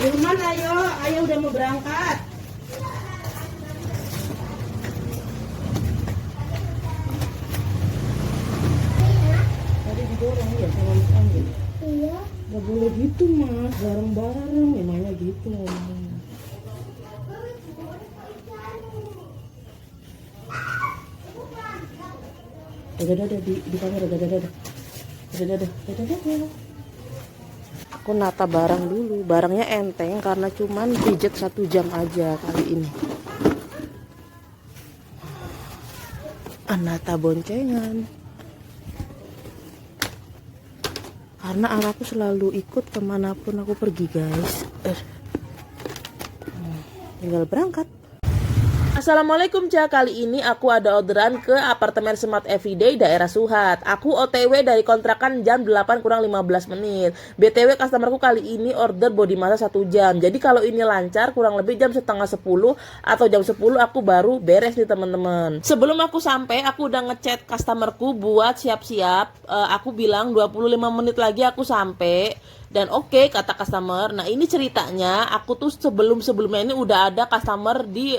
Ilman, ayo, ayo udah mau berangkat. Tadi didorong ya sama Mas Andi. Iya. Gak boleh gitu Mas, bareng-bareng emangnya gitu ngomongnya. Dadah di kamera, dadah. Aku nata barang dulu, barangnya enteng karena cuman pijet 1 jam aja kali ini. Nata boncengan karena anakku selalu ikut kemanapun aku pergi guys. Tinggal berangkat. Assalamualaikum Ca, kali ini aku ada orderan ke apartemen Smart Everyday daerah Suhat. Aku OTW dari kontrakan jam 8 kurang 15 menit. BTW customerku kali ini order body massage 1 jam. Jadi kalau ini lancar kurang lebih jam setengah 10 atau jam 10 aku baru beres nih teman-teman. Sebelum aku sampai aku udah ngechat customerku buat siap-siap. Aku bilang 25 menit lagi aku sampai. Dan oke, kata customer. Nah ini ceritanya aku tuh sebelumnya ini udah ada customer di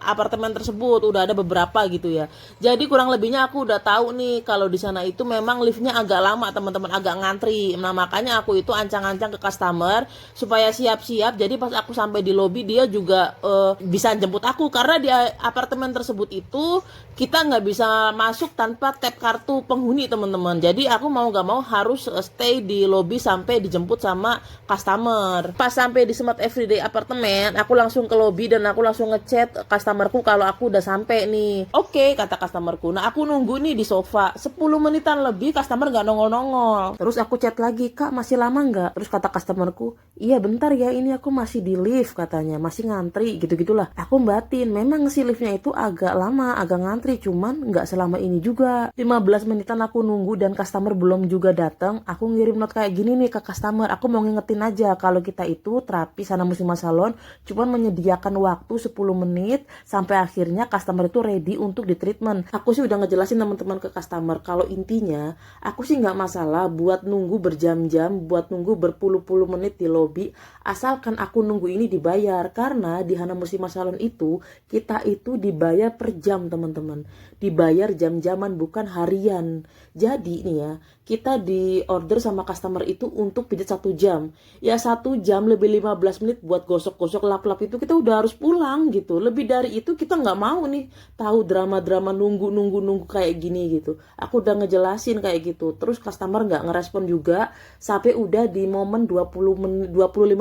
apartemen tersebut, udah ada beberapa gitu ya. Jadi kurang lebihnya aku udah tahu nih kalau di sana itu memang liftnya agak lama teman-teman, agak ngantri. Nah makanya aku itu ancang-ancang ke customer supaya siap-siap. Jadi pas aku sampai di lobi dia juga bisa jemput aku karena di apartemen tersebut itu kita nggak bisa masuk tanpa tap kartu penghuni teman-teman. Jadi aku mau nggak mau harus stay di lobi sampai dijemput sama customer. Pas sampai di Smart Everyday apartemen, aku langsung ke lobi dan aku langsung ngechat customerku kalau aku udah sampai nih. Oke, kata customerku. Nah aku nunggu nih di sofa 10 menitan lebih, customer nggak nongol-nongol. Terus aku chat lagi, Kak masih lama nggak? Terus kata customerku, iya bentar ya, ini aku masih di lift katanya, masih ngantri gitu-gitulah. Aku batin, memang si liftnya itu agak lama, agak ngantri, cuman nggak selama ini juga. 15 menitan aku nunggu dan customer belum juga datang. Aku ngirim note kayak gini nih ke customer, aku mau ngingetin aja kalau kita itu terapi Sana Muslimah Salon cuman menyediakan waktu 10 menit sampai akhirnya customer itu ready untuk di treatment. Aku sih udah ngejelasin teman-teman ke customer kalau intinya aku sih nggak masalah buat nunggu berjam-jam, buat nunggu berpuluh-puluh menit di lobby, asalkan aku nunggu ini dibayar. Karena di Hana Muslimah Salon itu kita itu dibayar per jam teman-teman, dibayar jam-jaman bukan harian. Jadi nih ya, kita di order sama customer itu untuk pijat 1 jam. Ya 1 jam lebih 15 menit buat gosok-gosok lap-lap itu kita udah harus pulang gitu. Lebih dari itu kita nggak mau nih tahu drama-drama nunggu kayak gini gitu. Aku udah ngejelasin kayak gitu. Terus customer nggak ngerespon juga sampai udah di momen 25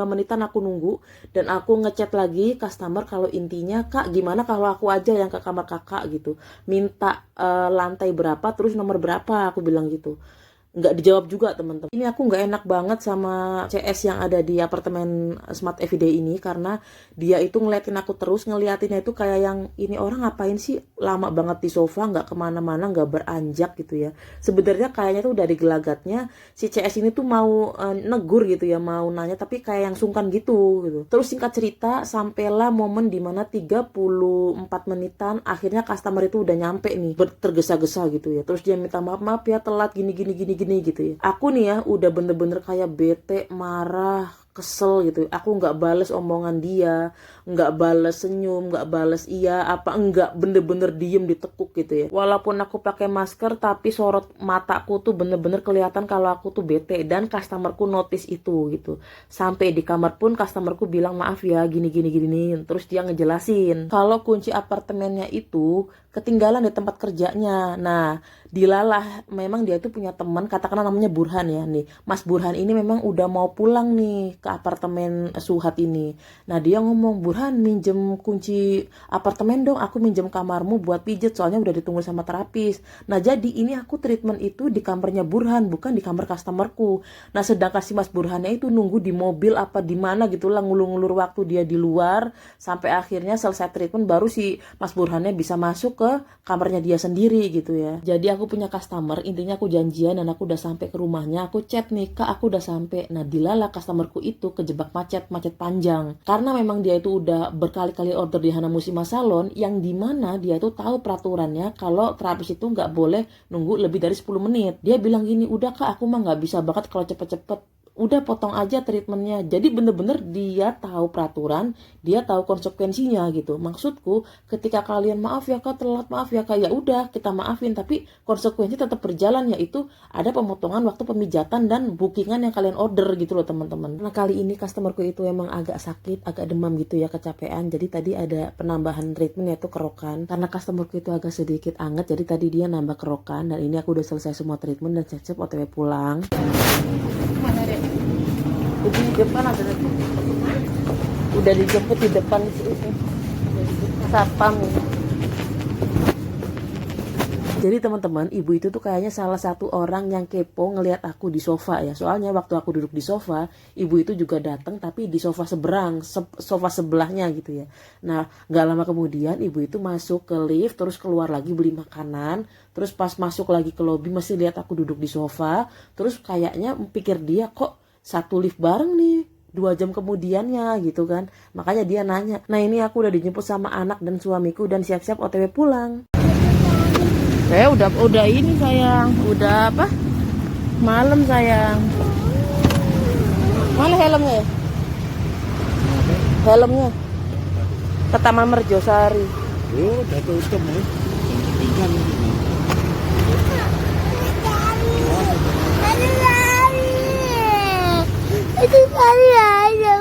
menitan aku nunggu. Dan aku ngechat lagi customer kalau intinya, Kak gimana kalau aku aja yang ke kamar kakak gitu. Minta lantai berapa terus nomor berapa, aku bilang gitu. Nggak dijawab juga teman-teman. Ini aku nggak enak banget sama CS yang ada di apartemen Smart Everyday ini karena dia itu ngeliatin aku terus, ngeliatinnya itu kayak yang ini orang ngapain sih lama banget di sofa, nggak kemana-mana, nggak beranjak gitu ya. Sebenarnya kayaknya tuh dari gelagatnya si CS ini tuh mau negur gitu ya, mau nanya tapi kayak yang sungkan gitu. Terus singkat cerita sampailah momen dimana 34 menitan akhirnya customer itu udah nyampe nih, tergesa-gesa gitu ya. Terus dia minta maaf ya telat gini gitu ya. Aku nih ya udah bener-bener kayak bete, marah, kesel gitu. Aku nggak bales omongan dia, nggak bales senyum, nggak bales iya apa enggak, bener-bener diem ditekuk gitu ya. Walaupun aku pakai masker tapi sorot mataku tuh bener-bener kelihatan kalau aku tuh bete dan customerku notice itu gitu. Sampai di kamar pun customerku bilang maaf ya gini. Terus dia ngejelasin kalau kunci apartemennya itu ketinggalan di tempat kerjanya. Nah, dilalah memang dia itu punya teman, katakanlah namanya Burhan ya nih. Mas Burhan ini memang udah mau pulang nih ke apartemen Suhat ini. Nah, dia ngomong, Burhan minjem kunci apartemen dong, aku minjem kamarmu buat pijet soalnya udah ditunggu sama terapis. Nah, jadi ini aku treatment itu di kamarnya Burhan, bukan di kamar customerku. Nah, sedangkan si Mas Burhannya itu nunggu di mobil apa di mana gitu lah, ngulur-ngulur waktu dia di luar sampai akhirnya selesai treatment baru si Mas Burhannya bisa masuk ke kamarnya dia sendiri gitu ya. Jadi aku punya customer, intinya aku janjian dan aku udah sampai ke rumahnya, aku chat nih, Kak aku udah sampai. Nah dilala customerku itu kejebak macet panjang karena memang dia itu udah berkali-kali order di Hana Muslimah Salon yang dimana dia itu tahu peraturannya kalau terapis itu nggak boleh nunggu lebih dari 10 menit. Dia bilang gini, udah Kak aku mah nggak bisa banget kalau cepet-cepet, udah potong aja treatmentnya. Jadi bener-bener dia tahu peraturan, dia tahu konsekuensinya gitu. Maksudku ketika kalian maaf ya kak telat, maaf ya kak, ya udah kita maafin, tapi konsekuensi tetap berjalan, yaitu ada pemotongan waktu pemijatan dan bookingan yang kalian order gitu loh teman-teman. Nah kali ini customerku itu emang agak sakit, agak demam gitu ya, kecapean. Jadi tadi ada penambahan treatment yaitu kerokan. Karena customerku itu agak sedikit anget, jadi tadi dia nambah kerokan, dan ini aku udah selesai semua treatment dan siap-siap OTW pulang. Mana dek? Di depan ada, udah dijemput di depan itu satpam. Jadi teman-teman, ibu itu tuh kayaknya salah satu orang yang kepo ngelihat aku di sofa ya. Soalnya waktu aku duduk di sofa, ibu itu juga datang tapi di sofa seberang, sofa sebelahnya gitu ya. Nah, gak lama kemudian ibu itu masuk ke lift, terus keluar lagi beli makanan, terus pas masuk lagi ke lobi masih lihat aku duduk di sofa, terus kayaknya pikir dia kok satu lift bareng nih 2 jam kemudiannya gitu kan. Makanya dia nanya. Nah ini aku udah dijemput sama anak dan suamiku dan siap-siap OTW pulang. Udah ini sayang, udah apa? Malam sayang. Mana helmnya ya? Helmnya ke Taman Merjosari. Oh, udah tutup nih. Tinggal ini. Itu tadi ada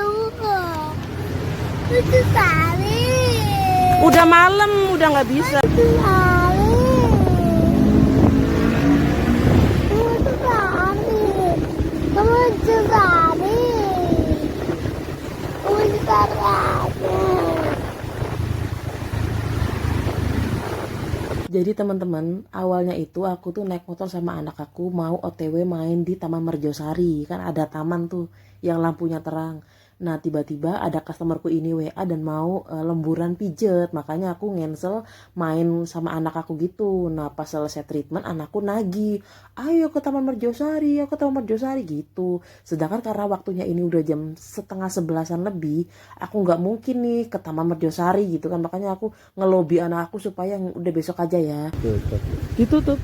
itu tadi. Udah malam, udah nggak bisa. Itu tadi. Itu tadi. Kamu itu tadi. Itu tadi. Jadi teman-teman, awalnya itu aku tuh naik motor sama anak aku mau OTW main di Taman Merjosari. Kan ada taman tuh yang lampunya terang. Nah tiba-tiba ada customerku ini WA dan mau lemburan pijet. Makanya aku cancel main sama anak aku gitu. Nah pas selesai treatment anakku nagih, ayo ke Taman Merjosari, ayo ke Taman Merjosari gitu. Sedangkan karena waktunya ini udah jam 10:30 lebih, aku nggak mungkin nih ke Taman Merjosari gitu kan. Makanya aku ngelobi anak aku supaya udah besok aja ya. Tutup. Ditutup.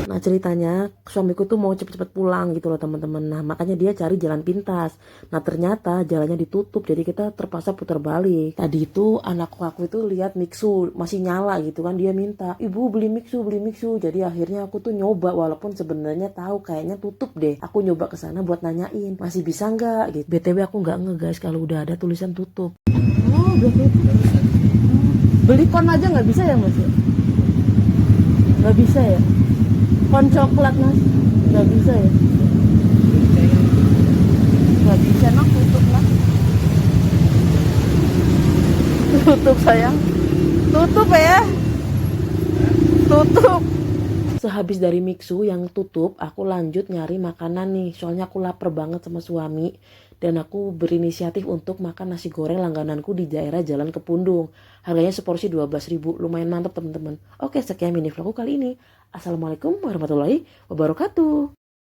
Nah ceritanya suamiku tuh mau cepet-cepet pulang gitu loh teman-teman. Nah makanya dia cari jalan pintas. Nah ternyata jalannya ditutup, jadi kita terpaksa putar balik. Tadi itu anakku aku itu lihat mixu masih nyala gitu kan, dia minta, ibu beli mixu, beli mixu. Jadi akhirnya aku tuh nyoba walaupun sebenarnya tahu kayaknya tutup deh. Aku nyoba ke sana buat nanyain masih bisa nggak gitu. BTW aku nggak guys kalau udah ada tulisan tutup. Oh, udah tutup. Beli kon aja nggak bisa ya mas? Nggak bisa ya? Kon coklat mas? Nggak bisa ya? Nggak bisa nak, tutup nak. Tutup sayang. Tutup ya? Tutup. Sehabis dari mixu yang tutup, aku lanjut nyari makanan nih. Soalnya aku lapar banget sama suami. Dan aku berinisiatif untuk makan nasi goreng langgananku di daerah Jalan Kepundung. Harganya seporsi 12.000, lumayan mantap teman-teman. Oke, sekian mini vlogku kali ini. Assalamualaikum warahmatullahi wabarakatuh.